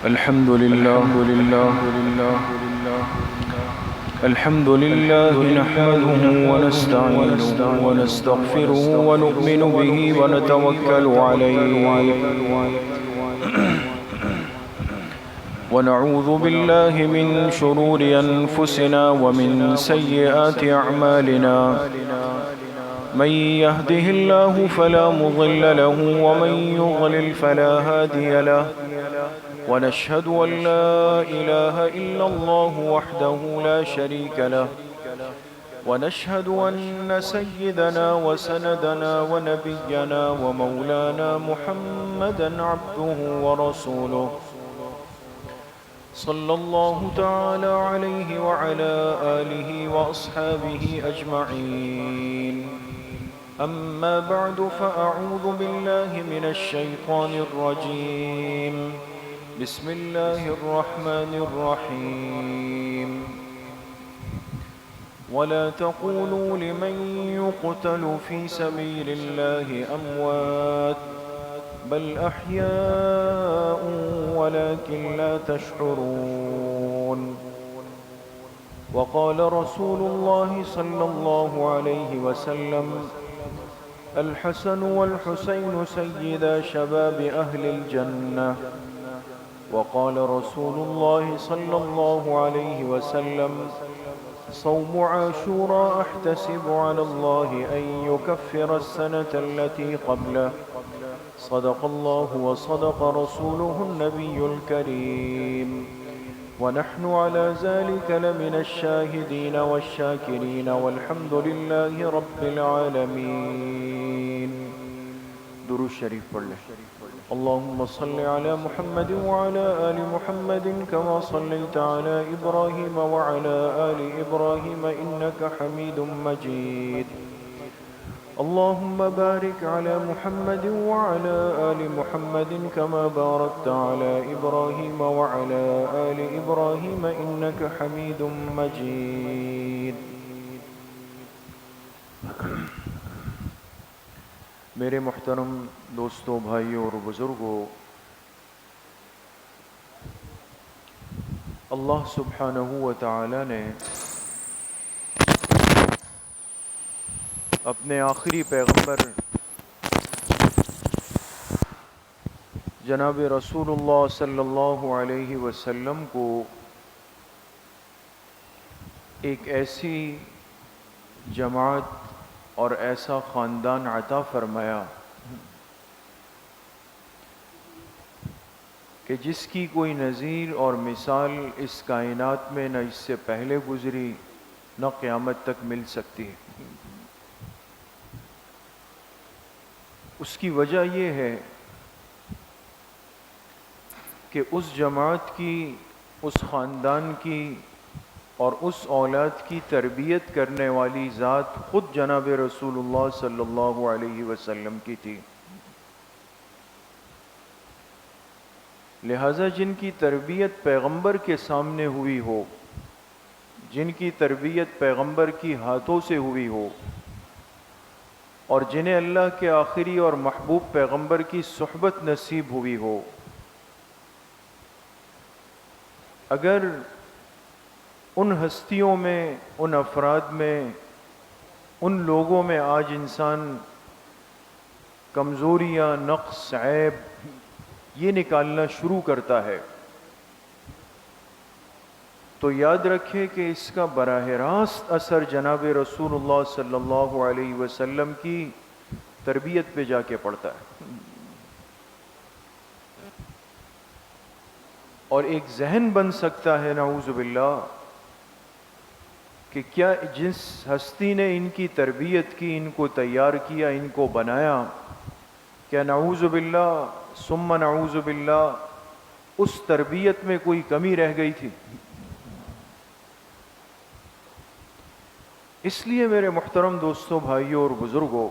الحمد لله الحمد لله نحمده ونستعينه ونستغفره ونؤمن به ونتوكل عليه ونعوذ بالله من شرور أنفسنا ومن سيئات أعمالنا من يهده الله فلا مضل له ومن يضلل فلا هادي له ونشهد أن لا إله إلا الله وحده لا شريك له ونشهد أن سيدنا وسندنا ونبينا ومولانا محمدا عبده ورسوله صلى الله تعالى عليه وعلى آله وأصحابه أجمعين أما بعد فأعوذ بالله من الشيطان الرجيم بسم الله الرحمن الرحيم ولا تقولوا لمن يقتل في سبيل الله أموات بل أحياء ولكن لا تشعرون وقال رسول الله صلى الله عليه وسلم الحسن والحسين سيدا شباب أهل الجنة وقال رسول الله صلى الله عليه وسلم صوم عاشوراء أحتسب على الله أن يكفر السنة التي قبله صدق الله وصدق رسوله النبي الكريم ونحن على ذلك لمن الشاهدين والشاكرين والحمد لله رب العالمين. درود شریف پڑھ لیں. اللهم صل على محمد وعلى آل محمد كما صليت على إبراهيم وعلى آل إبراهيم إنك حميد مجيد. اللهم بارك على محمد وعلى آل محمد كما باركت على إبراهيم وعلى آل إبراهيم إنك حميد مجيد. میرے محترم دوستوں، بھائیوں اور بزرگوں، اللہ سبحانہ و تعالی نے اپنے آخری پیغمبر جناب رسول اللہ صلی اللہ علیہ وسلم کو ایک ایسی جماعت اور ایسا خاندان عطا فرمایا کہ جس کی کوئی نظیر اور مثال اس کائنات میں نہ اس سے پہلے گزری نہ قیامت تک مل سکتی ہے. اس کی وجہ یہ ہے کہ اس جماعت کی، اس خاندان کی اور اس اولاد کی تربیت کرنے والی ذات خود جناب رسول اللہ صلی اللہ علیہ وسلم کی تھی. لہذا جن کی تربیت پیغمبر کے سامنے ہوئی ہو، جن کی تربیت پیغمبر کی ہاتھوں سے ہوئی ہو، اور جنہیں اللہ کے آخری اور محبوب پیغمبر کی صحبت نصیب ہوئی ہو، اگر ان ہستیوں میں، ان افراد میں، ان لوگوں میں آج انسان کمزوریاں، نقص، عیب یہ نکالنا شروع کرتا ہے تو یاد رکھے کہ اس کا براہ راست اثر جناب رسول اللہ صلی اللہ علیہ وسلم کی تربیت پہ جا کے پڑتا ہے. اور ایک ذہن بن سکتا ہے نعوذ باللہ کہ کیا جس ہستی نے ان کی تربیت کی، ان کو تیار کیا، ان کو بنایا، کیا نعوذ باللہ ثم نعوذ باللہ اس تربیت میں کوئی کمی رہ گئی تھی؟ اس لیے میرے محترم دوستوں، بھائیوں اور بزرگوں،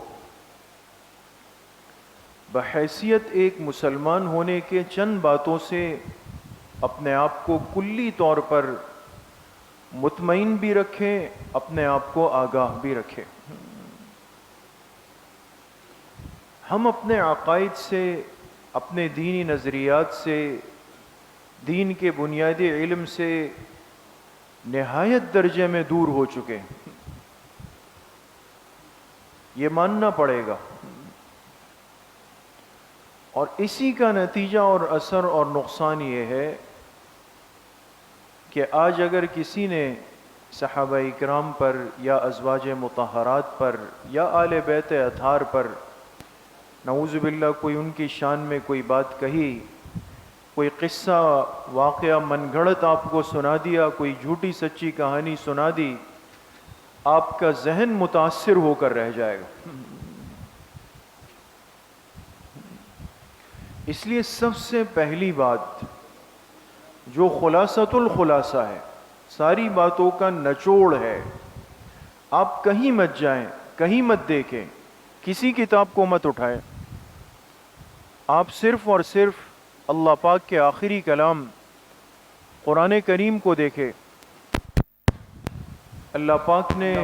بحیثیت ایک مسلمان ہونے کے چند باتوں سے اپنے آپ کو کلی طور پر مطمئن بھی رکھیں، اپنے آپ کو آگاہ بھی رکھیں. ہم اپنے عقائد سے، اپنے دینی نظریات سے دین کے بنیادی علم سے نہایت درجے میں دور ہو چکے ہیں۔ یہ ماننا پڑے گا، اور اسی کا نتیجہ اور اثر اور نقصان یہ ہے کہ آج اگر کسی نے صحابہ کرام پر یا ازواج مطہرات پر یا آل بیت اطہار پر نعوذ باللہ کوئی ان کی شان میں کوئی بات کہی، کوئی قصہ واقعہ من گھڑت آپ کو سنا دیا، کوئی جھوٹی سچی کہانی سنا دی، آپ کا ذہن متاثر ہو کر رہ جائے گا۔ اس لیے سب سے پہلی بات جو خلاصۃ الخلاصہ ہے، ساری باتوں کا نچوڑ ہے، آپ کہیں مت جائیں، کہیں مت دیکھیں، کسی کتاب کو مت اٹھائیں، آپ صرف اور صرف اللہ پاک کے آخری کلام قرآن کریم کو دیکھیں۔ اللہ پاک نے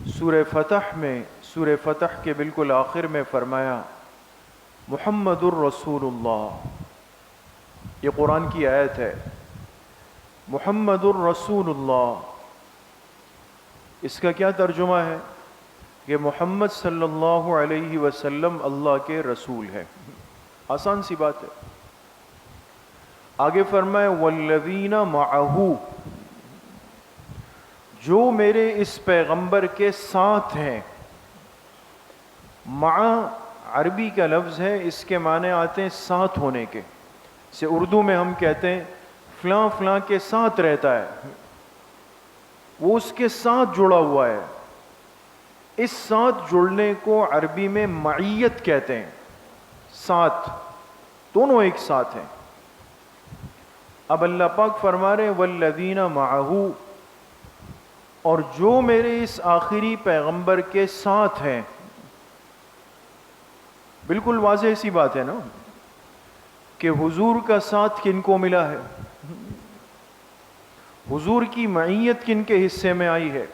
سورہ فتح کے بالکل آخر میں فرمایا محمد الرسول اللہ، یہ قرآن کی آیت ہے، محمد الرسول اللہ۔ اس کا کیا ترجمہ ہے کہ محمد صلی اللہ علیہ وسلم اللہ کے رسول ہے۔ آسان سی بات ہے۔ آگے فرمائے والذین معہ، جو میرے اس پیغمبر کے ساتھ ہیں۔ مع عربی کا لفظ ہے، اس کے معنی آتے ہیں ساتھ ہونے کے، سے اردو میں ہم کہتے ہیں فلاں فلاں کے ساتھ رہتا ہے، وہ اس کے ساتھ جڑا ہوا ہے۔ اس ساتھ جڑنے کو عربی میں معیت کہتے ہیں، ساتھ، دونوں ایک ساتھ ہیں۔ اب اللہ پاک فرما رہے والذین معہ، اور جو میرے اس آخری پیغمبر کے ساتھ ہیں۔ بالکل واضح سی بات ہے نا کہ حضور کا ساتھ کن کو ملا ہے، حضور کی معیت کن کے حصے میں آئی ہے،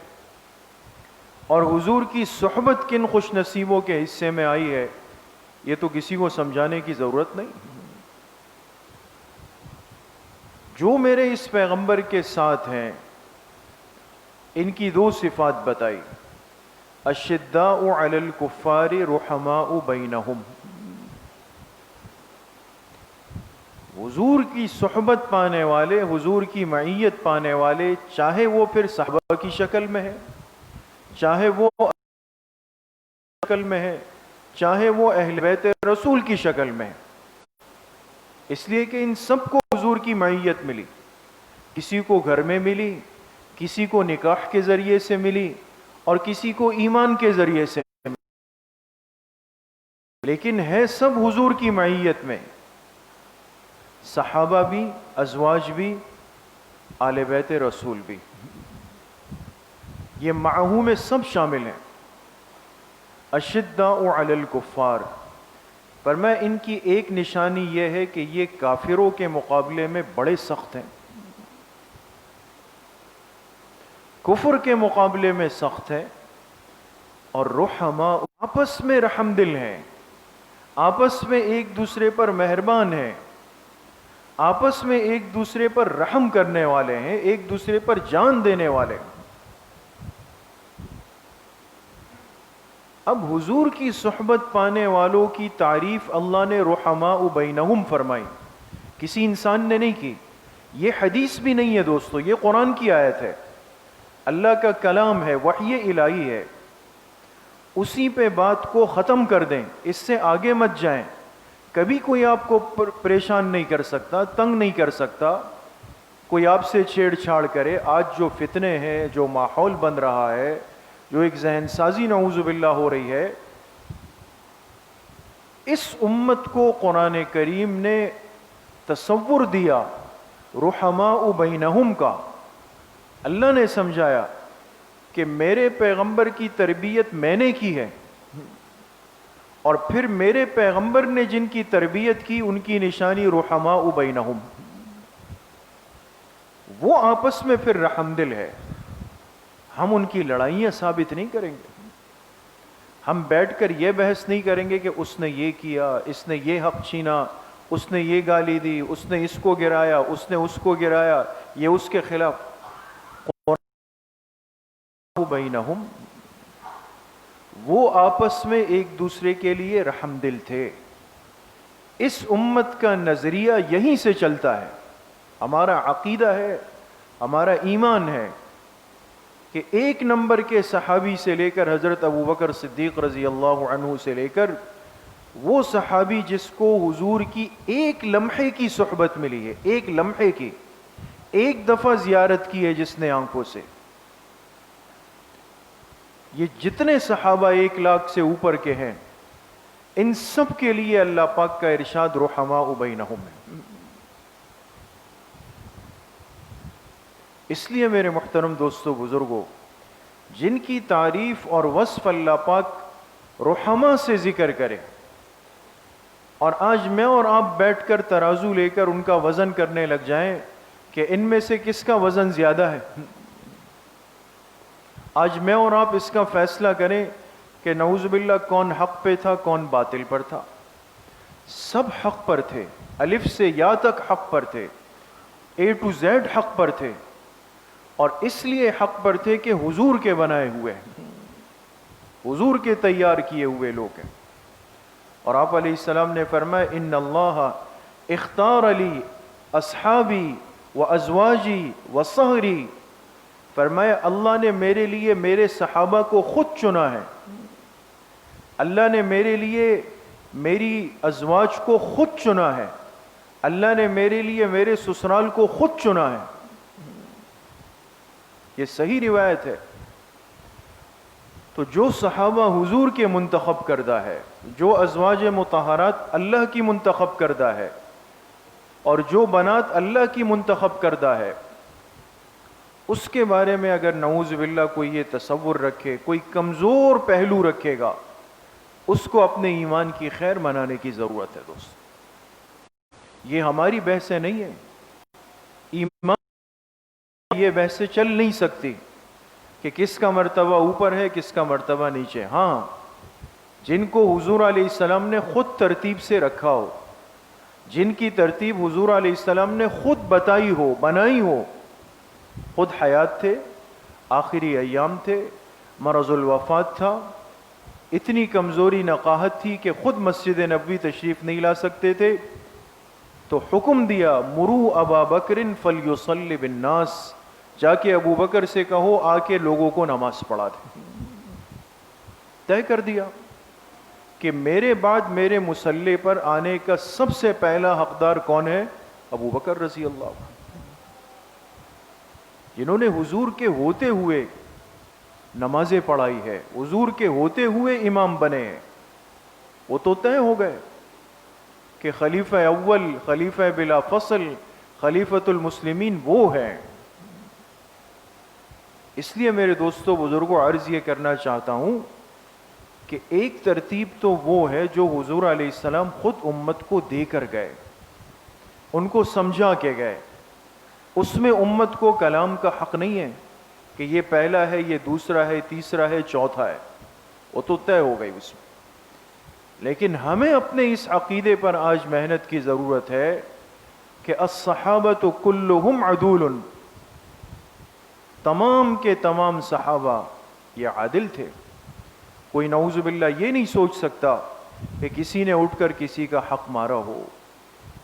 اور حضور کی صحبت کن خوش نصیبوں کے حصے میں آئی ہے، یہ تو کسی کو سمجھانے کی ضرورت نہیں۔ جو میرے اس پیغمبر کے ساتھ ہیں، ان کی دو صفات بتائی، اشداء علی الکفار رحماء بینہم۔ حضور کی صحبت پانے والے، حضور کی معیت پانے والے، چاہے وہ پھر صحابہ کی شکل میں ہے، چاہے وہ شکل میں ہے، چاہے وہ اہل بیت رسول کی شکل میں ہے، اس لیے کہ ان سب کو حضور کی معیت ملی۔ کسی کو گھر میں ملی، کسی کو نکاح کے ذریعے سے ملی، اور کسی کو ایمان کے ذریعے سے ملی، لیکن ہے سب حضور کی معیت میں، صحابہ بھی، ازواج بھی، آل بیت رسول بھی، یہ معہو میں سب شامل ہیں۔ اشداء علی الکفار، پر میں ان کی ایک نشانی یہ ہے کہ یہ کافروں کے مقابلے میں بڑے سخت ہیں، کفر کے مقابلے میں سخت ہے، اور رحماء، آپس میں رحم دل ہیں، آپس میں ایک دوسرے پر مہربان ہیں، آپس میں ایک دوسرے پر رحم کرنے والے ہیں، ایک دوسرے پر جان دینے والے ہیں۔ اب حضور کی صحبت پانے والوں کی تعریف اللہ نے رحماء بینہم فرمائی، کسی انسان نے نہیں کی۔ یہ حدیث بھی نہیں ہے دوستو، یہ قرآن کی آیت ہے، اللہ کا کلام ہے، وحی الہی ہے، اسی پہ بات کو ختم کر دیں، اس سے آگے مت جائیں۔ کبھی کوئی آپ کو پریشان نہیں کر سکتا، تنگ نہیں کر سکتا، کوئی آپ سے چھیڑ چھاڑ کرے۔ آج جو فتنے ہیں، جو ماحول بن رہا ہے، جو ایک ذہن سازی نعوذ باللہ ہو رہی ہے، اس امت کو قرآن کریم نے تصور دیا رحماء بینہم کا۔ اللہ نے سمجھایا کہ میرے پیغمبر کی تربیت میں نے کی ہے، اور پھر میرے پیغمبر نے جن کی تربیت کی ان کی نشانی رحماء بینہم، وہ آپس میں پھر رحم دل ہے۔ ہم ان کی لڑائیاں ثابت نہیں کریں گے، ہم بیٹھ کر یہ بحث نہیں کریں گے کہ اس نے یہ کیا، اس نے یہ حق چھینا، اس نے یہ گالی دی، اس نے اس کو گرایا، اس نے اس کو گرایا، یہ اس کے خلاف. بینہم، وہ آپس میں ایک دوسرے کے لیے رحم دل تھے. اس امت کا نظریہ یہیں سے چلتا ہے. ہمارا عقیدہ ہے، ہمارا ایمان ہے کہ ایک نمبر کے صحابی سے لے کر حضرت ابوبکر صدیق رضی اللہ عنہ سے لے کر وہ صحابی جس کو حضور کی ایک لمحے کی صحبت ملی ہے، ایک لمحے کی، ایک دفعہ زیارت کی ہے جس نے آنکھوں سے، یہ جتنے صحابہ 1,00,000 سے اوپر کے ہیں، ان سب کے لیے اللہ پاک کا ارشاد رحماء بینہم ہے. اس لیے میرے محترم دوستو بزرگوں، جن کی تعریف اور وصف اللہ پاک رحماء سے ذکر کرے، اور آج میں اور آپ بیٹھ کر ترازو لے کر ان کا وزن کرنے لگ جائیں کہ ان میں سے کس کا وزن زیادہ ہے، آج میں اور آپ اس کا فیصلہ کریں کہ نعوذ باللہ کون حق پہ تھا، کون باطل پر تھا. سب حق پر تھے، الف سے یا تک حق پر تھے، A to Z حق پر تھے، اور اس لیے حق پر تھے کہ حضور کے بنائے ہوئے ہیں، حضور کے تیار کیے ہوئے لوگ ہیں. اور آپ علیہ السلام نے فرمایا ان اللہ اختار لی اصحابی و ازواجی و صہری، فرمایا اللہ نے میرے لیے میرے صحابہ کو خود چنا ہے، اللہ نے میرے لیے میری ازواج کو خود چنا ہے، اللہ نے میرے لیے میرے سسرال کو خود چنا ہے. یہ صحیح روایت ہے. تو جو صحابہ حضور کے منتخب کردہ ہے، جو ازواج مطہرات اللہ کی منتخب کردہ ہے، اور جو بنات اللہ کی منتخب کردہ ہے، اس کے بارے میں اگر نعوذ باللہ کوئی یہ تصور رکھے، کوئی کمزور پہلو رکھے گا، اس کو اپنے ایمان کی خیر منانے کی ضرورت ہے. دوست، یہ ہماری بحثیں نہیں ہیں، ایمان یہ بحثیں چل نہیں سکتی کہ کس کا مرتبہ اوپر ہے، کس کا مرتبہ نیچے. ہاں، جن کو حضور علیہ السلام نے خود ترتیب سے رکھا ہو، جن کی ترتیب حضور علیہ السلام نے خود بتائی ہو، بنائی ہو، خود حیات تھے، آخری ایام تھے، مرض الوفات تھا، اتنی کمزوری نقاہت تھی کہ خود مسجد نبوی تشریف نہیں لا سکتے تھے، تو حکم دیا مرو ابا بکر فلیصلی بالناس، جا کے ابو بکر سے کہو آ کے لوگوں کو نماز پڑھا دے. طے کر دیا کہ میرے بعد میرے مصلی پر آنے کا سب سے پہلا حقدار کون ہے؟ ابو بکر رضی اللہ عنہ، جنہوں نے حضور کے ہوتے ہوئے نمازیں پڑھائی ہے، حضور کے ہوتے ہوئے امام بنے ہیں. وہ تو طے ہو گئے کہ خلیفہ اول، خلیفہ بلا فصل، خلیفۃ المسلمین وہ ہیں. اس لیے میرے دوستو بزرگوں عرض یہ کرنا چاہتا ہوں کہ ایک ترتیب تو وہ ہے جو حضور علیہ السلام خود امت کو دے کر گئے، ان کو سمجھا کے گئے. اس میں امت کو کلام کا حق نہیں ہے کہ یہ پہلا ہے، یہ دوسرا ہے، تیسرا ہے، چوتھا ہے، وہ تو طے ہو گئی اس میں. لیکن ہمیں اپنے اس عقیدے پر آج محنت کی ضرورت ہے کہ الصحابۃ کلہم عدول، تمام کے تمام صحابہ یہ عادل تھے. کوئی نعوذ باللہ یہ نہیں سوچ سکتا کہ کسی نے اٹھ کر کسی کا حق مارا ہو.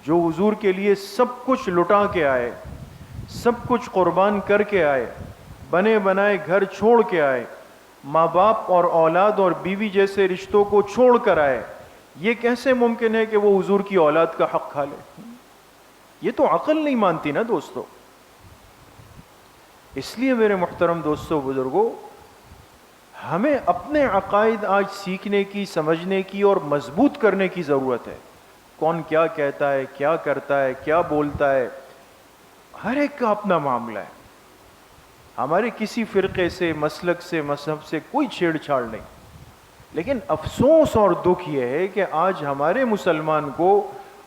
جو حضور کے لیے سب کچھ لٹا کے آئے، سب کچھ قربان کر کے آئے، بنے بنائے گھر چھوڑ کے آئے، ماں باپ اور اولاد اور بیوی جیسے رشتوں کو چھوڑ کر آئے، یہ کیسے ممکن ہے کہ وہ حضور کی اولاد کا حق کھا لے؟ یہ تو عقل نہیں مانتی نا دوستو. اس لیے میرے محترم دوستو بزرگوں، ہمیں اپنے عقائد آج سیکھنے کی، سمجھنے کی اور مضبوط کرنے کی ضرورت ہے. کون کیا کہتا ہے، کیا کرتا ہے، کیا بولتا ہے، ہر ایک کا اپنا معاملہ ہے. ہمارے کسی فرقے سے، مسلک سے، مذہب سے کوئی چھیڑ چھاڑ نہیں. لیکن افسوس اور دکھ یہ ہے کہ آج ہمارے مسلمان کو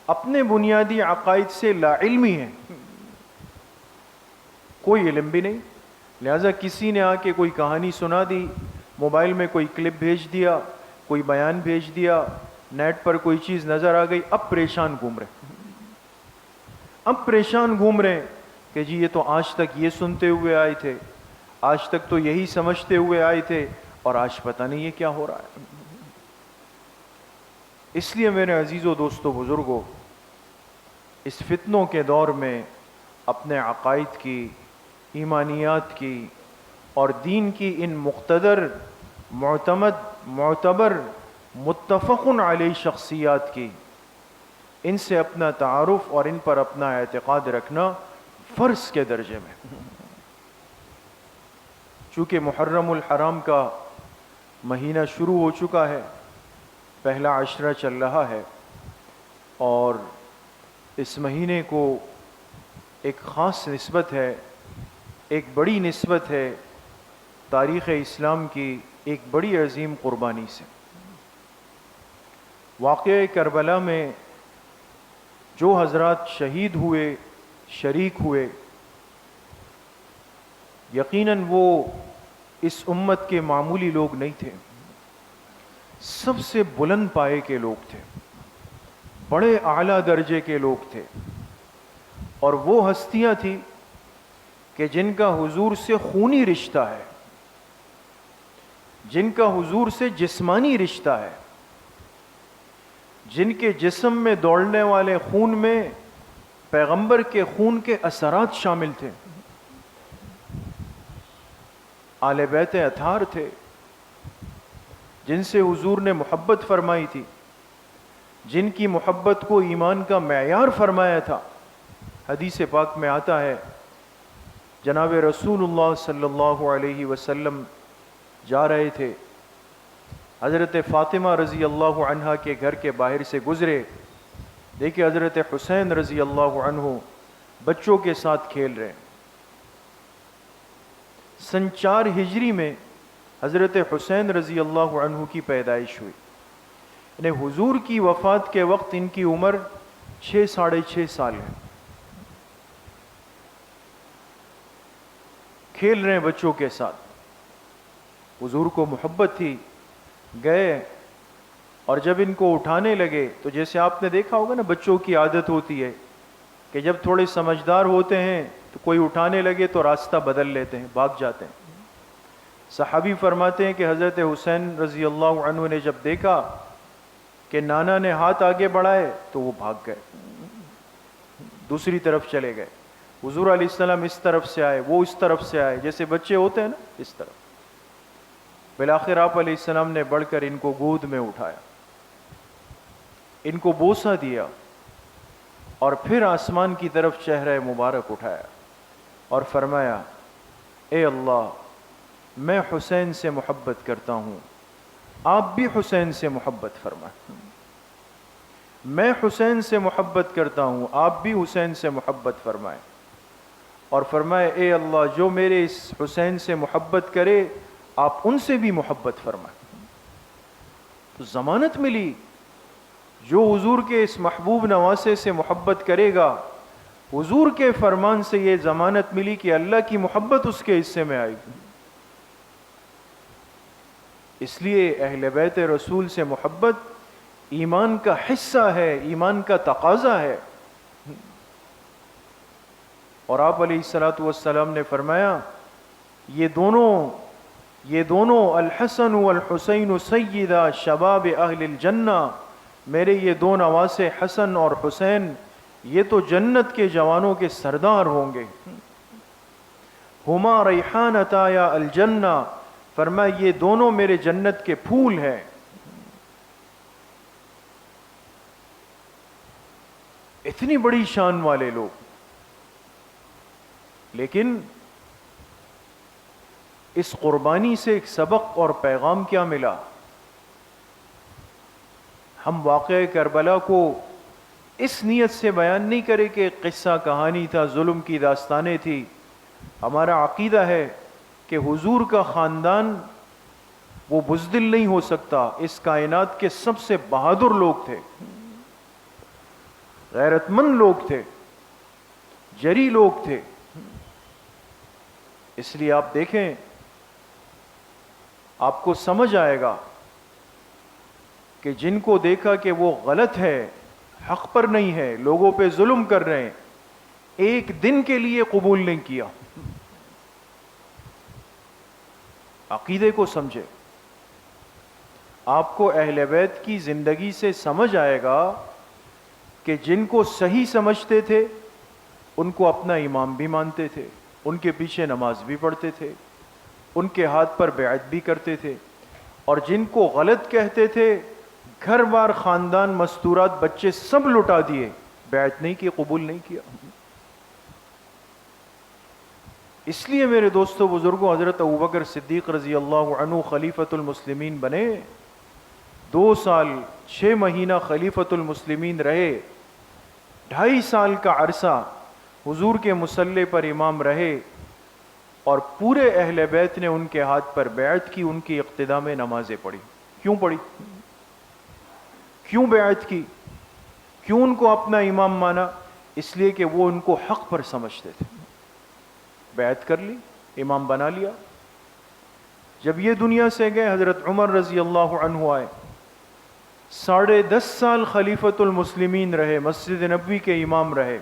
اپنے بنیادی عقائد سے لا علمی ہے، کوئی علم بھی نہیں. لہذا کسی نے آ کے کوئی کہانی سنا دی، موبائل میں کوئی کلپ بھیج دیا، کوئی بیان بھیج دیا، نیٹ پر کوئی چیز نظر آ گئی، اب پریشان گھوم رہے. اب پریشان گھوم رہے ہیں کہ جی یہ تو آج تک یہ سنتے ہوئے آئے تھے، آج تک تو یہی سمجھتے ہوئے آئے تھے، اور آج پتہ نہیں یہ کیا ہو رہا ہے۔ اس لیے میرے عزیزو دوستو بزرگوں، اس فتنوں کے دور میں اپنے عقائد کی، ایمانیات کی اور دین کی ان مقتدر، معتمد، معتبر، متفق علیہ شخصیات کی، ان سے اپنا تعارف اور ان پر اپنا اعتقاد رکھنا فرض کے درجے میں۔ چونکہ محرم الحرام کا مہینہ شروع ہو چکا ہے، پہلا عشرہ چل رہا ہے، اور اس مہینے کو ایک خاص نسبت ہے، ایک بڑی نسبت ہے تاریخ اسلام کی ایک بڑی عظیم قربانی سے۔ واقعہ کربلا میں جو حضرات شہید ہوئے، شریک ہوئے، یقیناً وہ اس امت کے معمولی لوگ نہیں تھے، سب سے بلند پائے کے لوگ تھے، بڑے اعلیٰ درجے کے لوگ تھے، اور وہ ہستیاں تھیں کہ جن کا حضور سے خونی رشتہ ہے، جن کا حضور سے جسمانی رشتہ ہے، جن کے جسم میں دوڑنے والے خون میں پیغمبر کے خون کے اثرات شامل تھے، آل بیت اطہار تھے، جن سے حضور نے محبت فرمائی تھی، جن کی محبت کو ایمان کا معیار فرمایا تھا۔ حدیث پاک میں آتا ہے جناب رسول اللہ صلی اللہ علیہ وسلم جا رہے تھے، حضرت فاطمہ رضی اللہ عنہا کے گھر کے باہر سے گزرے، دیکھیں حضرت حسین رضی اللہ عنہ بچوں کے ساتھ کھیل رہے ہیں۔ سن 4 ہجری میں حضرت حسین رضی اللہ عنہ کی پیدائش ہوئی، یعنی حضور کی وفات کے وقت ان کی عمر 6 ساڑھے 6 سال ہے، کھیل رہے ہیں بچوں کے ساتھ، حضور کو محبت تھی، گئے، اور جب ان کو اٹھانے لگے تو جیسے آپ نے دیکھا ہوگا نا، بچوں کی عادت ہوتی ہے کہ جب تھوڑے سمجھدار ہوتے ہیں تو کوئی اٹھانے لگے تو راستہ بدل لیتے ہیں، بھاگ جاتے ہیں۔ صحابی فرماتے ہیں کہ حضرت حسین رضی اللہ عنہ نے جب دیکھا کہ نانا نے ہاتھ آگے بڑھائے تو وہ بھاگ گئے، دوسری طرف چلے گئے۔ حضور علیہ السلام اس طرف سے آئے، وہ اس طرف سے آئے، جیسے بچے ہوتے ہیں نا اس طرف۔ بالآخر آپ علیہ السلام نے بڑھ کر ان کو گود میں اٹھایا، ان کو بوسہ دیا، اور پھر آسمان کی طرف چہرہ مبارک اٹھایا اور فرمایا، اے اللہ، میں حسین سے محبت کرتا ہوں، آپ بھی حسین سے محبت فرمائیں۔ میں حسین سے محبت کرتا ہوں، آپ بھی حسین سے محبت فرمائیں، اور فرمائے اے اللہ، جو میرے اس حسین سے محبت کرے آپ ان سے بھی محبت فرمائیں۔ تو ضمانت ملی، جو حضور کے اس محبوب نواسے سے محبت کرے گا، حضور کے فرمان سے یہ ضمانت ملی کہ اللہ کی محبت اس کے حصے میں آئے گی۔ اس لیے اہل بیت رسول سے محبت ایمان کا حصہ ہے، ایمان کا تقاضا ہے۔ اور آپ علیہ الصلوۃ والسلام نے فرمایا، یہ دونوں الحسن والحسین سیدا شباب اہل الجنہ، میرے یہ دو نواسے حسن اور حسین یہ تو جنت کے جوانوں کے سردار ہوں گے۔ ہما ریحانتا یا الجنہ، فرمایا یہ دونوں میرے جنت کے پھول ہیں۔ اتنی بڑی شان والے لوگ، لیکن اس قربانی سے ایک سبق اور پیغام کیا ملا؟ ہم واقعہ کربلا کو اس نیت سے بیان نہیں کرے کہ قصہ کہانی تھا، ظلم کی داستانیں تھی۔ ہمارا عقیدہ ہے کہ حضور کا خاندان وہ بزدل نہیں ہو سکتا، اس کائنات کے سب سے بہادر لوگ تھے، غیرت مند لوگ تھے، جری لوگ تھے۔ اس لیے آپ دیکھیں، آپ کو سمجھ آئے گا کہ جن کو دیکھا کہ وہ غلط ہے، حق پر نہیں ہے، لوگوں پہ ظلم کر رہے ہیں، ایک دن کے لیے قبول نہیں کیا. عقیدے کو سمجھے. آپ کو اہل بیت کی زندگی سے سمجھ آئے گا کہ جن کو صحیح سمجھتے تھے ان کو اپنا امام بھی مانتے تھے، ان کے پیچھے نماز بھی پڑھتے تھے، ان کے ہاتھ پر بیعت بھی کرتے تھے، اور جن کو غلط کہتے تھے گھر بار خاندان مستورات بچے سب لٹا دیے، بیعت نہیں کی، قبول نہیں کیا. اس لیے میرے دوستو بزرگوں، حضرت ابوبکر صدیق رضی اللہ عنہ خلیفۃ المسلمین بنے، 2 سال 6 مہینہ خلیفۃ المسلمین رہے، 2.5 سال کا عرصہ حضور کے مصلی پر امام رہے، اور پورے اہل بیت نے ان کے ہاتھ پر بیعت کی، ان کی اقتداء میں نمازیں پڑھی. کیوں پڑھی؟ کیوں بیعت کی؟ کیوں ان کو اپنا امام مانا؟ اس لیے کہ وہ ان کو حق پر سمجھتے تھے. بیعت کر لی، امام بنا لیا. جب یہ دنیا سے گئے، حضرت عمر رضی اللہ عنہ آئے، 10.5 سال خلیفۃ المسلمین رہے، مسجد نبوی کے امام رہے.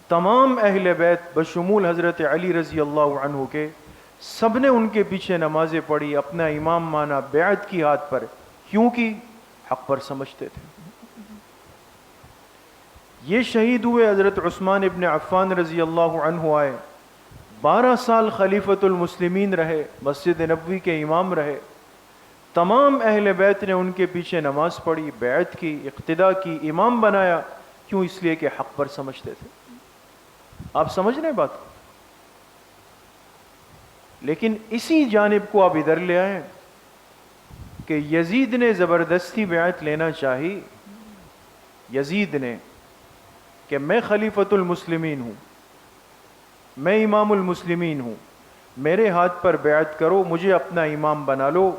تمام اہل بیت بشمول حضرت علی رضی اللہ عنہ کے، سب نے ان کے پیچھے نمازیں پڑھی، اپنا امام مانا، بیعت کی ہاتھ پر. کیوں کی؟ حق پر سمجھتے تھے. یہ شہید ہوئے، حضرت عثمان ابن عفان رضی اللہ عنہ آئے، 12 سال خلیفۃ المسلمین رہے، مسجد نبوی کے امام رہے. تمام اہل بیت نے ان کے پیچھے نماز پڑھی، بیعت کی، اقتداء کی، امام بنایا. کیوں؟ اس لیے کہ حق پر سمجھتے تھے. آپ سمجھ رہے بات؟ لیکن اسی جانب کو آپ ادھر لے آئیں کہ یزید نے زبردستی بیعت لینا چاہی. یزید نے کہ میں خلیفۃ المسلمین ہوں، میں امام المسلمین ہوں، میرے ہاتھ پر بیعت کرو، مجھے اپنا امام بنا لو.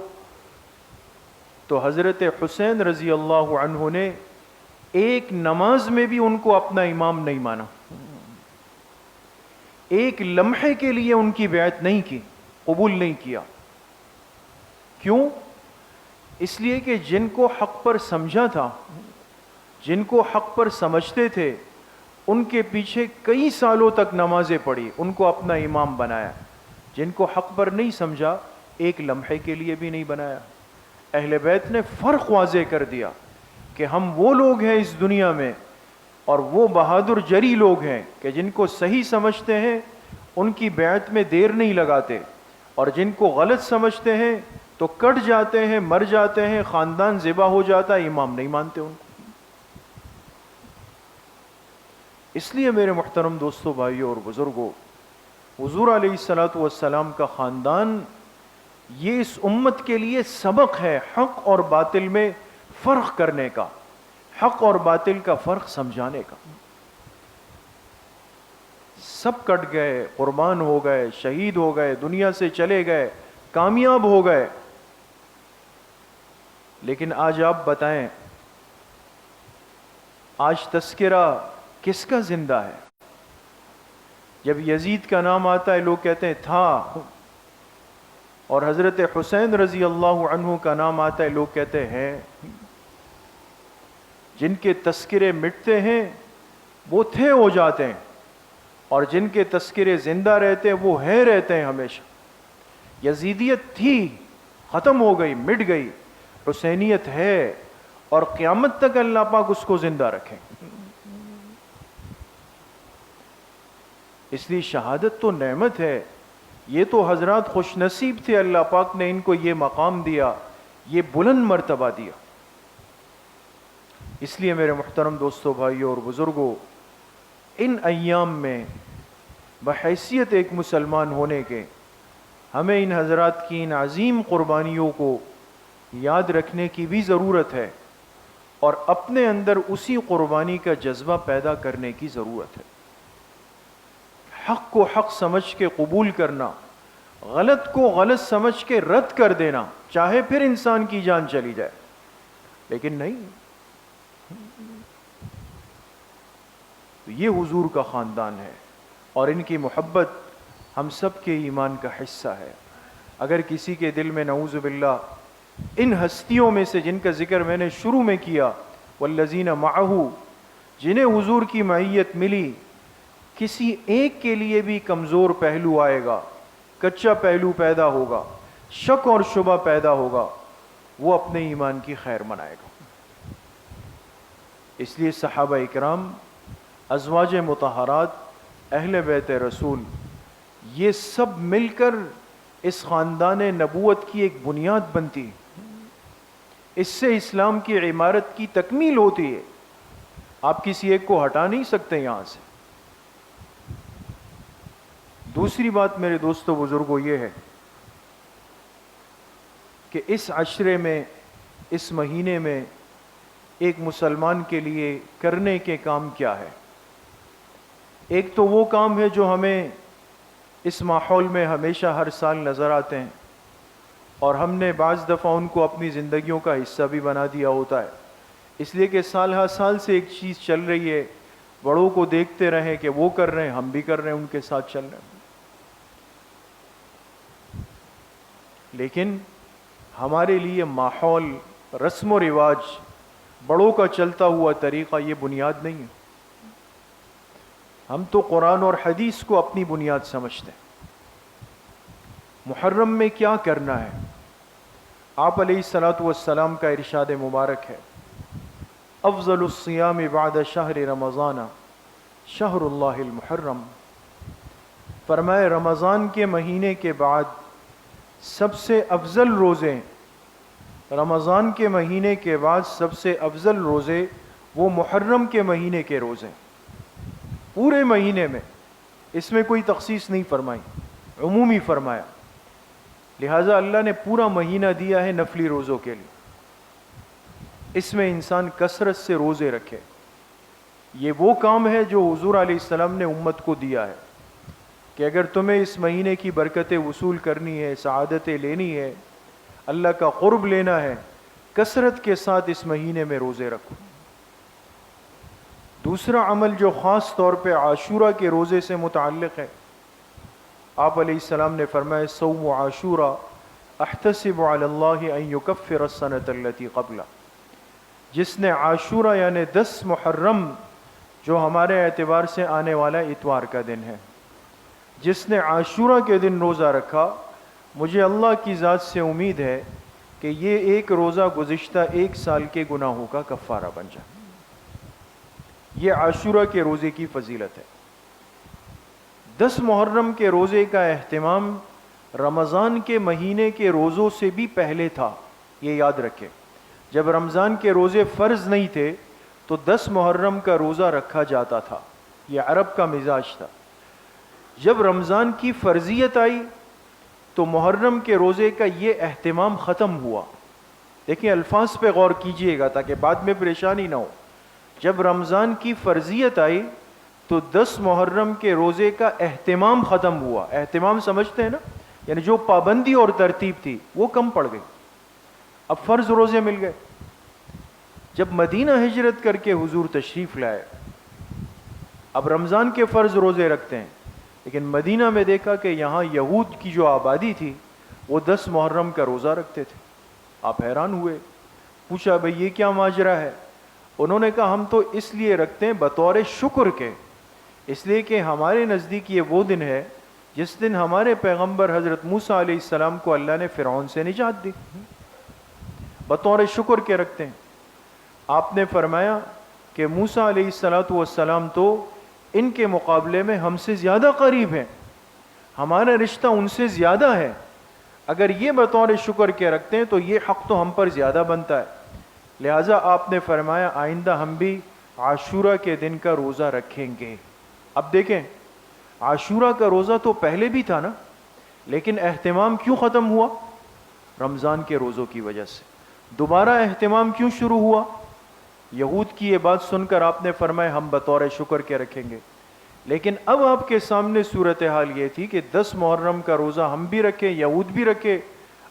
تو حضرت حسین رضی اللہ عنہ نے ایک نماز میں بھی ان کو اپنا امام نہیں مانا، ایک لمحے کے لیے ان کی بیعت نہیں کی، قبول نہیں کیا. کیوں؟ اس لیے کہ جن کو حق پر سمجھا تھا، جن کو حق پر سمجھتے تھے، ان کے پیچھے کئی سالوں تک نمازیں پڑھی، ان کو اپنا امام بنایا. جن کو حق پر نہیں سمجھا، ایک لمحے کے لیے بھی نہیں بنایا. اہل بیت نے فرق واضح کر دیا کہ ہم وہ لوگ ہیں اس دنیا میں، اور وہ بہادر جری لوگ ہیں کہ جن کو صحیح سمجھتے ہیں ان کی بیعت میں دیر نہیں لگاتے، اور جن کو غلط سمجھتے ہیں تو کٹ جاتے ہیں، مر جاتے ہیں، خاندان ذبح ہو جاتا ہے، امام نہیں مانتے ان کو. اس لیے میرے محترم دوستو، بھائیوں اور بزرگوں، حضور علیہ الصلوۃ والسلام کا خاندان یہ اس امت کے لیے سبق ہے، حق اور باطل میں فرق کرنے کا، حق اور باطل کا فرق سمجھانے کا. سب کٹ گئے، قربان ہو گئے، شہید ہو گئے، دنیا سے چلے گئے، کامیاب ہو گئے. لیکن آج آپ بتائیں، آج تذکرہ کس کا زندہ ہے؟ جب یزید کا نام آتا ہے لوگ کہتے ہیں تھا، اور حضرت حسین رضی اللہ عنہ کا نام آتا ہے لوگ کہتے ہیں. جن کے تذکرے مٹتے ہیں وہ تھے ہو جاتے ہیں، اور جن کے تذکرے زندہ رہتے ہیں وہ ہیں رہتے ہیں ہمیشہ. یزیدیت تھی، ختم ہو گئی، مٹ گئی. حسینیت ہے، اور قیامت تک اللہ پاک اس کو زندہ رکھیں. اس لیے شہادت تو نعمت ہے. یہ تو حضرات خوش نصیب تھے، اللہ پاک نے ان کو یہ مقام دیا، یہ بلند مرتبہ دیا. اس لیے میرے محترم دوستو، بھائیوں اور بزرگوں، ان ایام میں بحیثیت ایک مسلمان ہونے کے ہمیں ان حضرات کی ان عظیم قربانیوں کو یاد رکھنے کی بھی ضرورت ہے، اور اپنے اندر اسی قربانی کا جذبہ پیدا کرنے کی ضرورت ہے. حق کو حق سمجھ کے قبول کرنا، غلط کو غلط سمجھ کے رد کر دینا، چاہے پھر انسان کی جان چلی جائے، لیکن نہیں. تو یہ حضور کا خاندان ہے، اور ان کی محبت ہم سب کے ایمان کا حصہ ہے. اگر کسی کے دل میں نعوذ باللہ ان ہستیوں میں سے جن کا ذکر میں نے شروع میں کیا، والذین معہ، جنہیں حضور کی معیت ملی، کسی ایک کے لیے بھی کمزور پہلو آئے گا، کچا پہلو پیدا ہوگا، شک اور شبہ پیدا ہوگا، وہ اپنے ایمان کی خیر منائے گا۔ اس لیے صحابہ اکرام، ازواج مطہرات، اہل بیت رسول، یہ سب مل کر اس خاندان نبوت کی ایک بنیاد بنتی ہے۔ اس سے اسلام کی عمارت کی تکمیل ہوتی ہے۔ آپ کسی ایک کو ہٹا نہیں سکتے یہاں سے۔ دوسری بات میرے دوستو بزرگوں یہ ہے کہ اس عشرے میں، اس مہینے میں ایک مسلمان کے لیے کرنے کے کام کیا ہے؟ ایک تو وہ کام ہے جو ہمیں اس ماحول میں ہمیشہ ہر سال نظر آتے ہیں، اور ہم نے بعض دفعہ ان کو اپنی زندگیوں کا حصہ بھی بنا دیا ہوتا ہے، اس لیے کہ سال ہر سال سے ایک چیز چل رہی ہے، بڑوں کو دیکھتے رہیں کہ وہ کر رہے ہیں، ہم بھی کر رہے ہیں، ان کے ساتھ چل رہے ہیں۔ لیکن ہمارے لیے ماحول، رسم و رواج، بڑوں کا چلتا ہوا طریقہ یہ بنیاد نہیں ہے۔ ہم تو قرآن اور حدیث کو اپنی بنیاد سمجھتے ہیں۔ محرم میں کیا کرنا ہے؟ آپ علیہ الصلاۃ والسلام کا ارشاد مبارک ہے، افضل الصیام بعد شہر رمضان شہر اللہ المحرم۔ فرمائے رمضان کے مہینے کے بعد سب سے افضل روزے، رمضان کے مہینے کے بعد سب سے افضل روزے وہ محرم کے مہینے کے روزے، پورے مہینے میں، اس میں کوئی تخصیص نہیں فرمائی، عمومی فرمایا۔ لہٰذا اللہ نے پورا مہینہ دیا ہے نفلی روزوں کے لیے، اس میں انسان کثرت سے روزے رکھے۔ یہ وہ کام ہے جو حضور علیہ السلام نے امت کو دیا ہے کہ اگر تمہیں اس مہینے کی برکتیں وصول کرنی ہے، سعادتیں لینی ہے، اللہ کا قرب لینا ہے، کثرت کے ساتھ اس مہینے میں روزے رکھو۔ دوسرا عمل جو خاص طور پہ عاشورہ کے روزے سے متعلق ہے، آپ علیہ السلام نے فرمایا صوم عاشورہ احتسب علی اللہ ان یکفر السنۃ التی قبلہ۔ جس نے عاشورہ یعنی 10 محرم جو ہمارے اعتبار سے آنے والا اتوار کا دن ہے، جس نے عاشورہ کے دن روزہ رکھا، مجھے اللہ کی ذات سے امید ہے کہ یہ ایک روزہ گزشتہ 1 سال کے گناہوں کا کفارہ بن جائے۔ یہ عاشورہ کے روزے کی فضیلت ہے۔ 10 محرم کے روزے کا اہتمام رمضان کے مہینے کے روزوں سے بھی پہلے تھا، یہ یاد رکھیں۔ جب رمضان کے روزے فرض نہیں تھے تو 10 محرم کا روزہ رکھا جاتا تھا، یہ عرب کا مزاج تھا۔ جب رمضان کی فرضیت آئی تو محرم کے روزے کا یہ اہتمام ختم ہوا۔ دیکھیں الفاظ پہ غور کیجئے گا تاکہ بعد میں پریشانی نہ ہو۔ جب رمضان کی فرضیت آئی تو 10 محرم کے روزے کا اہتمام ختم ہوا۔ اہتمام سمجھتے ہیں نا، یعنی جو پابندی اور ترتیب تھی وہ کم پڑ گئی، اب فرض روزے مل گئے۔ جب مدینہ ہجرت کر کے حضور تشریف لائے، اب رمضان کے فرض روزے رکھتے ہیں، لیکن مدینہ میں دیکھا کہ یہاں یہود کی جو آبادی تھی وہ 10 محرم کا روزہ رکھتے تھے۔ آپ حیران ہوئے، پوچھا بھئی یہ کیا ماجرا ہے؟ انہوں نے کہا ہم تو اس لیے رکھتے ہیں بطور شکر کے، اس لیے کہ ہمارے نزدیک یہ وہ دن ہے جس دن ہمارے پیغمبر حضرت موسیٰ علیہ السلام کو اللہ نے فرعون سے نجات دی، بطور شکر کے رکھتے ہیں۔ آپ نے فرمایا کہ موسیٰ علیہ السلام تو ان کے مقابلے میں ہم سے زیادہ قریب ہیں، ہمارا رشتہ ان سے زیادہ ہے، اگر یہ بطور شکر کے رکھتے ہیں تو یہ حق تو ہم پر زیادہ بنتا ہے۔ لہٰذا آپ نے فرمایا آئندہ ہم بھی عاشورہ کے دن کا روزہ رکھیں گے۔ اب دیکھیں عاشورہ کا روزہ تو پہلے بھی تھا نا، لیکن اہتمام کیوں ختم ہوا؟ رمضان کے روزوں کی وجہ سے۔ دوبارہ اہتمام کیوں شروع ہوا؟ یہود کی یہ بات سن کر آپ نے فرمایا ہم بطور شکر کے رکھیں گے۔ لیکن اب آپ کے سامنے صورتحال یہ تھی کہ 10 محرم کا روزہ ہم بھی رکھیں، یہود بھی رکھے۔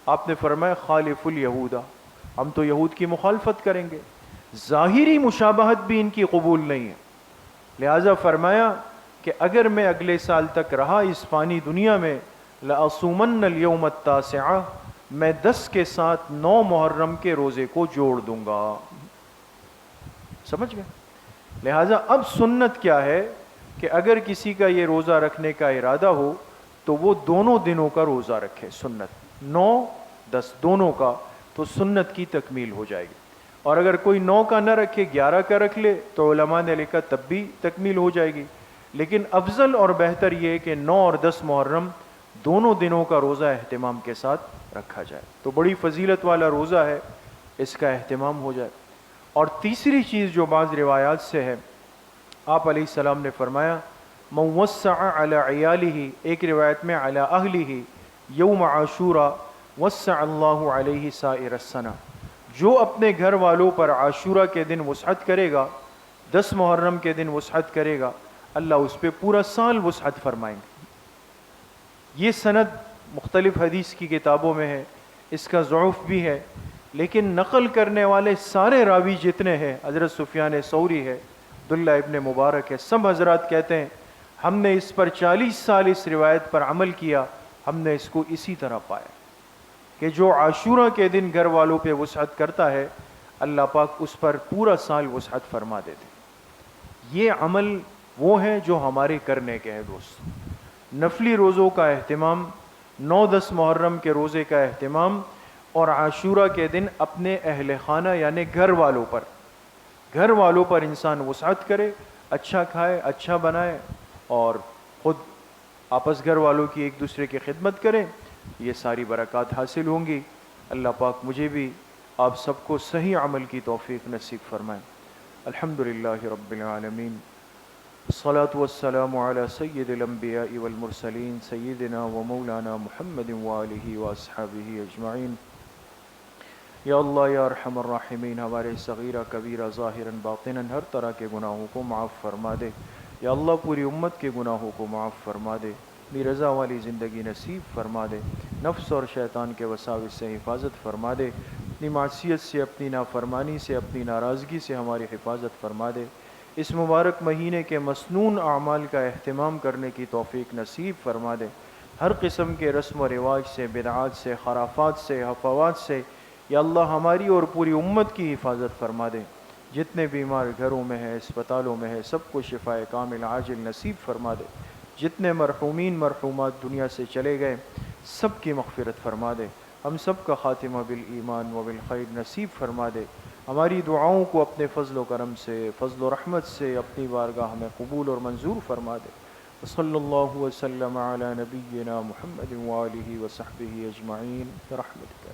آپ نے فرمایا خالف الیہود، ہم تو یہود کی مخالفت کریں گے، ظاہری مشابہت بھی ان کی قبول نہیں ہے۔ لہٰذا فرمایا کہ اگر میں اگلے سال تک رہا اس فانی دنیا میں، لَأَصُومَنَّ الْيَوْمَ التَّاسِعَ، میں 10 کے ساتھ 9 محرم کے روزے کو جوڑ دوں گا۔ سمجھ گئے؟ لہٰذا اب سنت کیا ہے؟ کہ اگر کسی کا یہ روزہ رکھنے کا ارادہ ہو تو وہ دونوں دنوں کا روزہ رکھے، سنت 9-10 دونوں کا، تو سنت کی تکمیل ہو جائے گی۔ اور اگر کوئی 9 کا نہ رکھے 11 کا رکھ لے تو علماء نے لکھا تب بھی تکمیل ہو جائے گی، لیکن افضل اور بہتر یہ ہے کہ 9 اور 10 محرم دونوں دنوں کا روزہ اہتمام کے ساتھ رکھا جائے، تو بڑی فضیلت والا روزہ ہے، اس کا اہتمام ہو جائے۔ اور تیسری چیز جو بعض روایات سے ہے، آپ علیہ السلام نے فرمایا من وسع علی عیالہ، ایک روایت میں علی اہلہ یوم عاشورہ وسع اللہ علیہ سائر السنہ، جو اپنے گھر والوں پر عاشورہ کے دن وسعت کرے گا، 10 محرم کے دن وسعت کرے گا، اللہ اس پہ پورا سال وسعت فرمائیں گے۔ یہ سند مختلف حدیث کی کتابوں میں ہے، اس کا ضعف بھی ہے، لیکن نقل کرنے والے سارے راوی جتنے ہیں، حضرت سفیان ثوری ہے، عبداللہ ابن مبارک ہے، سب حضرات کہتے ہیں ہم نے اس پر 40 سال اس روایت پر عمل کیا، ہم نے اس کو اسی طرح پایا کہ جو عاشورہ کے دن گھر والوں پہ وسعت کرتا ہے اللہ پاک اس پر پورا سال وسعت فرما دیتے۔ یہ عمل وہ ہیں جو ہمارے کرنے کے ہیں دوست، نفلی روزوں کا اہتمام، 9-10 محرم کے روزے کا اہتمام، اور عاشورہ کے دن اپنے اہل خانہ یعنی گھر والوں پر انسان وسعت کرے، اچھا کھائے، اچھا بنائے، اور خود آپس گھر والوں کی ایک دوسرے کی خدمت کریں، یہ ساری برکات حاصل ہوں گی۔ اللہ پاک مجھے بھی آپ سب کو صحیح عمل کی توفیق نصیب فرمائیں۔ الحمدللہ رب العالمین، الصلاة والسلام علی سید الانبیاء والمرسلین سیدنا و مولانا محمد وآلہ واصحابہ اجمعین۔ یا اللہ یا ارحم الراحمین، ہمارے صغیرہ کبیرہ ظاہراً باطناً ہر طرح کے گناہوں کو معاف فرما دے۔ یا اللہ پوری امت کے گناہوں کو معاف فرما دے، اپنی رضا والی زندگی نصیب فرما دے، نفس اور شیطان کے وساوس سے حفاظت فرما دے، اپنی معصیت سے، اپنی نافرمانی سے، اپنی ناراضگی سے ہماری حفاظت فرما دے۔ اس مبارک مہینے کے مسنون اعمال کا اہتمام کرنے کی توفیق نصیب فرما دے، ہر قسم کے رسم و رواج سے، بدعات سے، خرافات سے، ہفوات سے یا اللہ ہماری اور پوری امت کی حفاظت فرما دے۔ جتنے بیمار گھروں میں ہیں، اسپتالوں میں ہیں، سب کو شفاء کامل عاجل نصیب فرما دے۔ جتنے مرحومین مرحومات دنیا سے چلے گئے سب کی مغفرت فرما دے، ہم سب کا خاتمہ بالایمان و بالخیر نصیب فرما دے۔ ہماری دعاؤں کو اپنے فضل و کرم سے، فضل و رحمت سے اپنی بارگاہ میں قبول اور منظور فرما دے۔ صلی اللہ وسلم علی نبینا محمد وآلہ وصحبہ اجمعین برحمتک۔